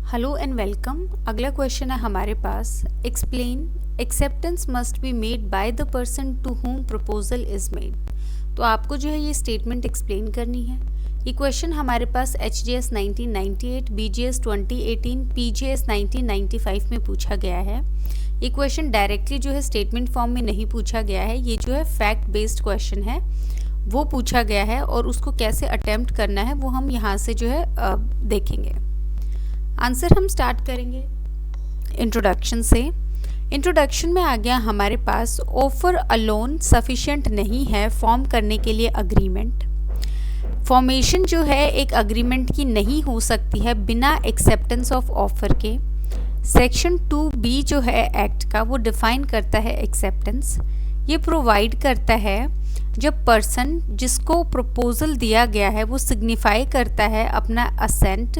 Hello and welcome. अगला question है हमारे पास, explain acceptance must be made by the person to whom proposal is made. तो आपको जो है ये स्टेटमेंट एक्सप्लेन करनी है। ये क्वेश्चन हमारे पास HGS 1998, BGS 2018, PGS 1995 में पूछा गया है। ये क्वेश्चन डायरेक्टली जो है स्टेटमेंट फॉर्म में नहीं पूछा गया है, ये जो है फैक्ट बेस्ड क्वेश्चन है वो पूछा गया है और उसको कैसे अटेम्प्ट करना है वो हम यहाँ से जो है देखेंगे। आंसर हम स्टार्ट करेंगे इंट्रोडक्शन से। इंट्रोडक्शन में आ गया हमारे पास, ऑफर अलोन सफिशिएंट नहीं है फॉर्म करने के लिए अग्रीमेंट। फॉर्मेशन जो है एक अग्रीमेंट की नहीं हो सकती है बिना एक्सेप्टेंस ऑफ ऑफर के। सेक्शन 2B जो है एक्ट का वो डिफाइन करता है एक्सेप्टेंस। ये प्रोवाइड करता है जब पर्सन जिसको प्रपोजल दिया गया है वो सिग्निफाई करता है अपना असेंट,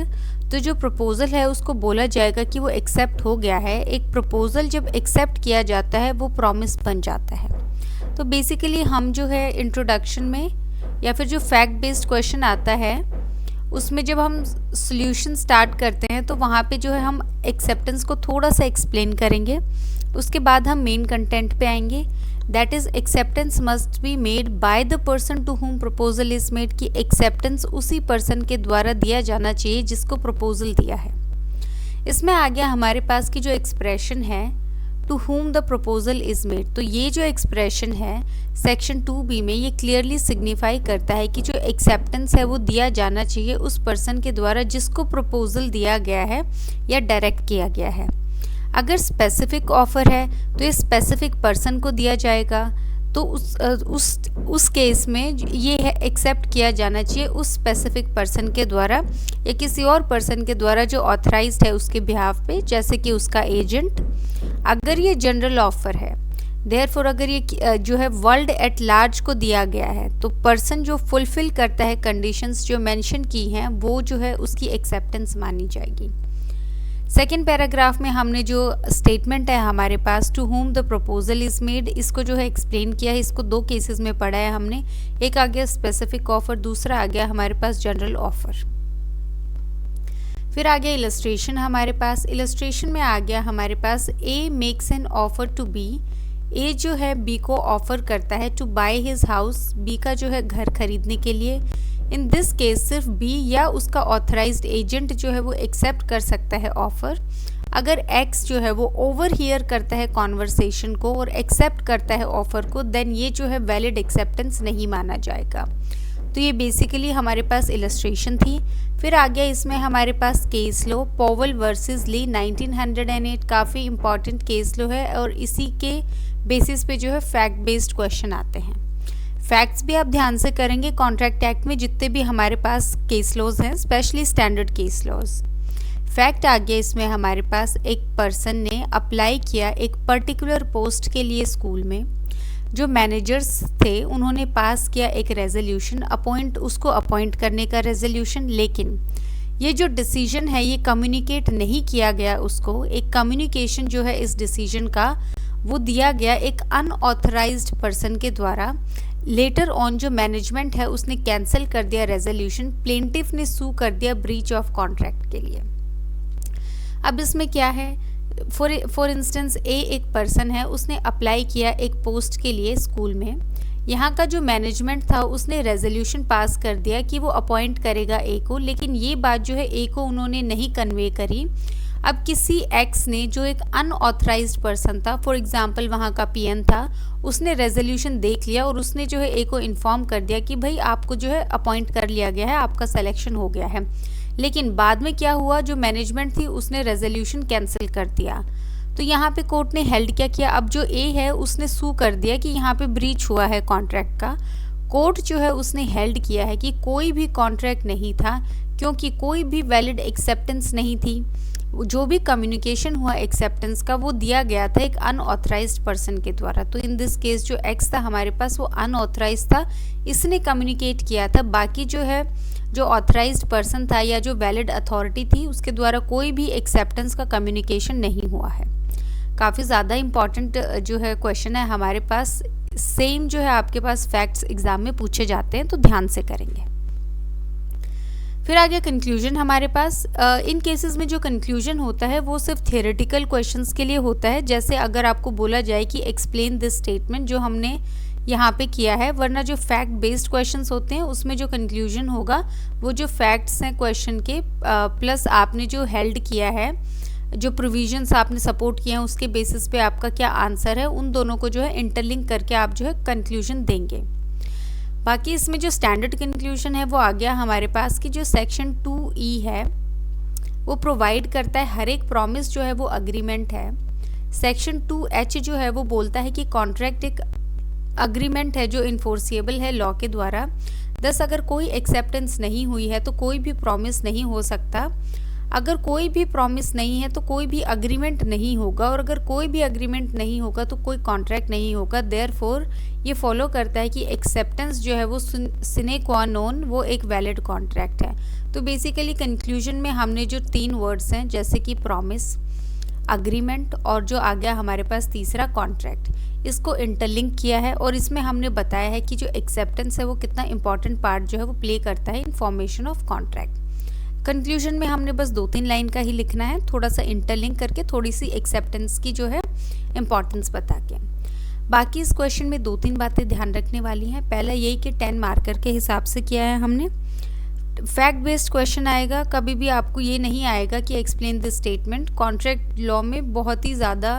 तो जो प्रपोजल है उसको बोला जाएगा कि वो एक्सेप्ट हो गया है। एक प्रपोजल जब एक्सेप्ट किया जाता है वो प्रॉमिस बन जाता है। तो बेसिकली हम जो है इंट्रोडक्शन में या फिर जो फैक्ट बेस्ड क्वेश्चन आता है उसमें जब हम सॉल्यूशन स्टार्ट करते हैं तो वहाँ पे जो है हम एक्सेप्टेंस को थोड़ा सा एक्सप्लेन करेंगे। उसके बाद हम मेन कंटेंट पे आएंगे, that is acceptance must be made by the person to whom proposal is made, कि एक्सेप्टेंस उसी पर्सन के द्वारा दिया जाना चाहिए जिसको प्रपोजल दिया है। इसमें आ गया हमारे पास की जो एक्सप्रेशन है to whom the proposal is made. तो ये जो एक्सप्रेशन है सेक्शन 2B में ये क्लियरली सिग्निफाई करता है कि जो एक्सेप्टेंस है वो दिया जाना चाहिए उस पर्सन के द्वारा जिसको प्रपोजल दिया गया है या डायरेक्ट किया गया है। अगर स्पेसिफिक ऑफर है तो ये स्पेसिफिक पर्सन को दिया जाएगा, तो उस केस में ये है एक्सेप्ट किया जाना चाहिए उस स्पेसिफिक पर्सन के द्वारा या किसी और पर्सन के द्वारा जो ऑथराइज्ड है उसके बिहाफ पे, जैसे कि उसका एजेंट। अगर ये जनरल ऑफर है, देयरफॉर अगर ये जो है वर्ल्ड एट लार्ज को दिया गया है तो पर्सन जो फुलफिल करता है कंडीशंस जो मेंशन की हैं वो जो है उसकी एक्सेप्टेंस मानी जाएगी। सेकेंड पैराग्राफ में हमने जो स्टेटमेंट है हमारे पास to whom the proposal is made, इसको जो है एक्सप्लेन किया है। इसको दो केसेस में पढ़ा है हमने, एक आ गया स्पेसिफिक ऑफर, दूसरा आ गया हमारे पास जनरल ऑफर। फिर आ गया इलस्ट्रेशन हमारे पास। इलस्ट्रेशन में आ गया हमारे पास, A makes an offer to B. A जो है बी को ऑफर करता है to buy his house, B का जो है घर खरीदने के लिए। इन दिस केस सिर्फ बी या उसका ऑथराइज्ड एजेंट जो है वो एक्सेप्ट कर सकता है ऑफर। अगर एक्स जो है वो ओवर हियर करता है कॉन्वर्सेशन को और एक्सेप्ट करता है ऑफर को, देन ये जो है वैलिड एक्सेप्टेंस नहीं माना जाएगा। तो ये बेसिकली हमारे पास इलस्ट्रेशन थी। फिर आ गया इसमें हमारे पास केस लो, पॉवल वर्सेस ली 1908। काफ़ी इंपॉर्टेंट केस लो है और इसी के बेसिस पे जो है फैक्ट बेस्ड क्वेश्चन आते हैं। फैक्ट्स भी आप ध्यान से करेंगे। कॉन्ट्रैक्ट एक्ट में जितने भी हमारे पास केस लॉज हैं, specially standard case laws. Fact आ गया इसमें हमारे पास, एक पर्सन ने अप्लाई किया एक पर्टिकुलर पोस्ट के लिए स्कूल में। जो मैनेजर्स थे उन्होंने पास किया एक रेजोल्यूशन, उसको अपॉइंट करने का रेजोल्यूशन, लेकिन ये जो डिसीजन है ये कम्युनिकेट नहीं किया गया उसको। एक कम्युनिकेशन जो है इस डिसीजन का वो दिया गया एक अनऑथराइज्ड पर्सन के द्वारा। लेटर ऑन जो मैनेजमेंट है उसने कैंसिल कर दिया रेजोल्यूशन, प्लेंटिफ ने सू कर दिया ब्रीच ऑफ कॉन्ट्रैक्ट के लिए। अब इसमें क्या है, फॉर इंस्टेंस ए एक पर्सन है, उसने अप्लाई किया एक पोस्ट के लिए स्कूल में। यहाँ का जो मैनेजमेंट था उसने रेजोल्यूशन पास कर दिया कि वो अपॉइंट करेगा ए को, लेकिन ये बात जो है ए को उन्होंने नहीं कन्वे करी। अब किसी एक्स ने जो एक अनऑथराइज्ड पर्सन था, फॉर एग्जांपल वहाँ का पीएन था, उसने रेजोल्यूशन देख लिया और उसने जो है ए को इन्फॉर्म कर दिया कि भाई आपको जो है अपॉइंट कर लिया गया है, आपका सिलेक्शन हो गया है। लेकिन बाद में क्या हुआ, जो मैनेजमेंट थी उसने रेजोल्यूशन कैंसिल कर दिया। तो यहाँ पे कोर्ट ने हेल्ड क्या किया, अब जो ए है उसने सू कर दिया कि यहाँ पे ब्रीच हुआ है कॉन्ट्रैक्ट का। कोर्ट जो है उसने हेल्ड किया है कि कोई भी कॉन्ट्रैक्ट नहीं था, क्योंकि कोई भी वैलिड एक्सेप्टेंस नहीं थी। जो भी कम्युनिकेशन हुआ एक्सेप्टेंस का वो दिया गया था एक अनऑथराइज्ड पर्सन के द्वारा। तो इन दिस केस जो एक्स था हमारे पास वो अनऑथराइज्ड था, इसने कम्युनिकेट किया था। बाकी जो है जो ऑथराइज्ड पर्सन था या जो वैलिड अथॉरिटी थी उसके द्वारा कोई भी एक्सेप्टेंस का कम्युनिकेशन नहीं हुआ है। काफ़ी ज़्यादा इंपॉर्टेंट जो है क्वेश्चन है हमारे पास। सेम जो है आपके पास फैक्ट्स एग्जाम में पूछे जाते हैं, तो ध्यान से करेंगे। फिर आ गया कंक्लूजन हमारे पास। इन केसेस में जो कंक्लूजन होता है वो सिर्फ थियोरेटिकल क्वेश्चंस के लिए होता है, जैसे अगर आपको बोला जाए कि एक्सप्लेन दिस स्टेटमेंट, जो हमने यहाँ पे किया है, वरना जो फैक्ट बेस्ड क्वेश्चंस होते हैं उसमें जो कंक्लूजन होगा वो जो फैक्ट्स हैं क्वेश्चन के प्लस आपने जो हेल्ड किया है, जो प्रोविजंस आपने सपोर्ट किए हैं उसके बेसिस पे आपका क्या आंसर है, उन दोनों को जो है इंटरलिंक करके आप जो है कंक्लूजन देंगे। बाकी इसमें जो स्टैंडर्ड कंक्लूजन है वो आ गया हमारे पास कि जो सेक्शन 2E है वो प्रोवाइड करता है हर एक प्रॉमिस जो है वो अग्रीमेंट है। सेक्शन 2H जो है वो बोलता है कि कॉन्ट्रैक्ट एक अग्रीमेंट है जो इन्फोर्सिएबल है लॉ के द्वारा। दस अगर कोई एक्सेप्टेंस नहीं हुई है तो कोई भी प्रॉमिस नहीं हो सकता। अगर कोई भी प्रॉमिस नहीं है तो कोई भी अग्रीमेंट नहीं होगा, और अगर कोई भी अग्रीमेंट नहीं होगा तो कोई कॉन्ट्रैक्ट नहीं होगा। देयरफॉर ये फॉलो करता है कि एक्सेप्टेंस जो है वो सिने क्वा नॉन वो एक वैलिड कॉन्ट्रैक्ट है। तो बेसिकली कंक्लूजन में हमने जो 3 वर्ड्स हैं जैसे कि प्रॉमिस, अग्रीमेंट और जो आ गया हमारे पास तीसरा कॉन्ट्रैक्ट, इसको इंटरलिंक किया है और इसमें हमने बताया है कि जो एक्सेप्टेंस है वो कितना इंपॉर्टेंट पार्ट जो है वो प्ले करता है in formation of contract. Conclusion में हमने बस 2-3 लाइन का ही लिखना है, थोड़ा सा इंटरलिंक करके थोड़ी सी एक्सेप्टेंस की जो है इम्पॉर्टेंस बता के। बाकी इस क्वेश्चन में 2-3 बातें ध्यान रखने वाली हैं। पहला यही कि 10 मार्कर के हिसाब से किया है हमने। फैक्ट बेस्ड क्वेश्चन आएगा, कभी भी आपको ये नहीं आएगा कि explain this statement. Contract law में बहुत ही ज़्यादा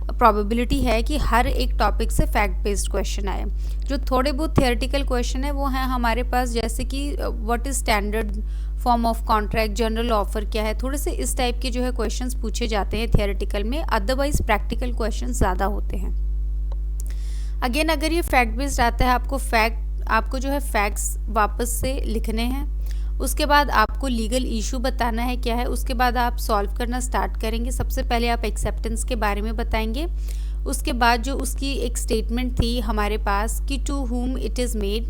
प्रोबेबिलिटी है कि हर एक टॉपिक से फैक्ट बेस्ड क्वेश्चन आए। जो थोड़े बहुत थियोरेटिकल क्वेश्चन है वो हैं हमारे पास, जैसे कि what is standard form of contract, general offer क्या है, थोड़े से इस टाइप के जो है क्वेश्चंस पूछे जाते हैं थियोरेटिकल में। अदरवाइज प्रैक्टिकल क्वेश्चंस ज़्यादा होते हैं। अगेन अगर ये फैक्ट बेस्ड आता है, आपको जो है फैक्ट्स वापस से लिखने हैं, उसके बाद आपको लीगल इशू बताना है क्या है, उसके बाद आप सॉल्व करना स्टार्ट करेंगे। सबसे पहले आप एक्सेप्टेंस के बारे में बताएंगे, उसके बाद जो उसकी एक स्टेटमेंट थी हमारे पास कि to whom it is made,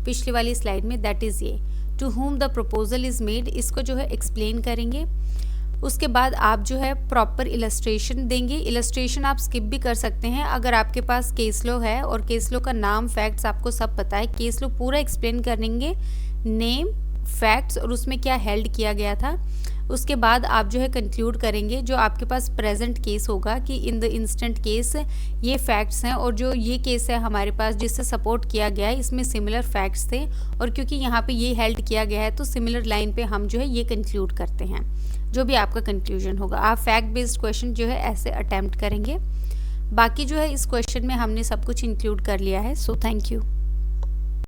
पिछली वाली स्लाइड में, दैट इज़ ये to whom the proposal is made, इसको जो है एक्सप्लेन करेंगे। उसके बाद आप जो है प्रॉपर इलस्ट्रेशन देंगे। इलस्ट्रेशन आप स्किप भी कर सकते हैं अगर आपके पास केस लॉ है और केस लॉ का नाम, फैक्ट्स आपको सब पता है। केस लॉ पूरा एक्सप्लेन करेंगे, नेम, फैक्ट्स और उसमें क्या हेल्ड किया गया था। उसके बाद आप जो है कंक्लूड करेंगे, जो आपके पास प्रेजेंट केस होगा कि इन द इंस्टेंट केस ये फैक्ट्स हैं और जो ये केस है हमारे पास जिससे सपोर्ट किया गया है इसमें सिमिलर फैक्ट्स थे, और क्योंकि यहाँ पे ये हेल्ड किया गया है तो सिमिलर लाइन पे हम जो है ये कंक्लूड करते हैं। जो भी आपका कंक्लूजन होगा, आप फैक्ट बेस्ड क्वेश्चन जो है ऐसे अटेम्प्ट करेंगे। बाकी जो है इस क्वेश्चन में हमने सब कुछ इंक्लूड कर लिया है। So thank you.